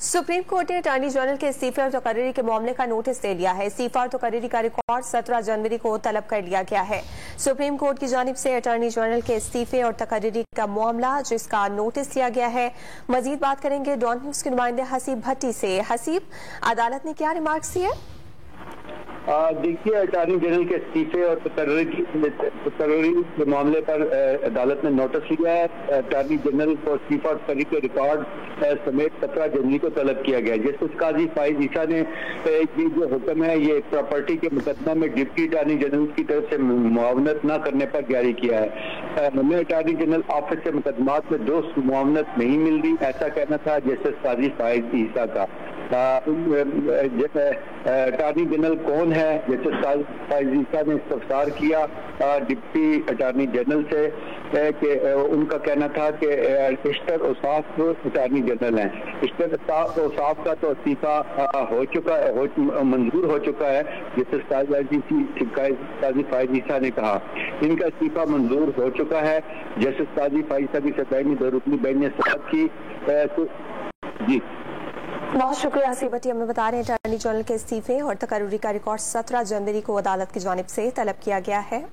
Supreme court ने attorney general के इस्तीफे और तकर्री के मामले का नोटिस दे लिया है। इस्तीफा और तकर्री का रिकॉर्ड 17 जनवरी को तलब कर लिया गया है। सुप्रीम कोर्ट की जानिब से अटॉर्नी जनरल के इस्तीफे और तकर्री का मामला जिसका नोटिस दिया गया है। मजीद बात करेंगे डॉन न्यूज के नुमाइंदे हसीब भट्टी से। हसीब, अदालत ने क्या रिमार्क्स दिए? देखिए, अटॉर्नी जनरल के इस्तीफे और तकर्री के मामले पर अदालत ने नोटिस लिया है। अटॉर्नी जनरल को इस्तीफा और तकर्री के रिकॉर्ड समेत 17 जनवरी को तलब किया गया। जस्टिस काजी फाइज ईसा ने ये जो हुक्म है ये प्रॉपर्टी के मुकदमा में डिप्टी अटॉर्नी जनरल की तरफ से मुआवनत न करने पर जारी किया है। हमें अटॉर्नी जनरल ऑफिस से मुकदमात में दोस्त मुआवनत नहीं मिल रही, ऐसा कहना था जस्टिस काजी फाइज ईसा का। अटॉर्नी जनरल कौन है? जस्टिस फाइज ईसा ने इस्तफसार किया डिप्टी अटॉर्नी जनरल से कि उनका कहना था कि इश्तर औसाफ अटॉर्नी जनरल हैं। इश्तर औसाफ का तो इस्तीफा हो चुका है, मंजूर हो चुका है। जस्टिस काजी फाइज ईसा ने कहा इनका इस्तीफा मंजूर हो चुका है। जस्टिस काजी फाइज ईसा की सदाई दो रुकनी बेंच ने सबक की। जी बहुत शुक्रिया हसीब भट्टी। हमें बता रहे हैं अटॉर्नी जनरल के इस्तीफे और तकर्री का रिकॉर्ड 17 जनवरी को अदालत की जानिब से तलब किया गया है।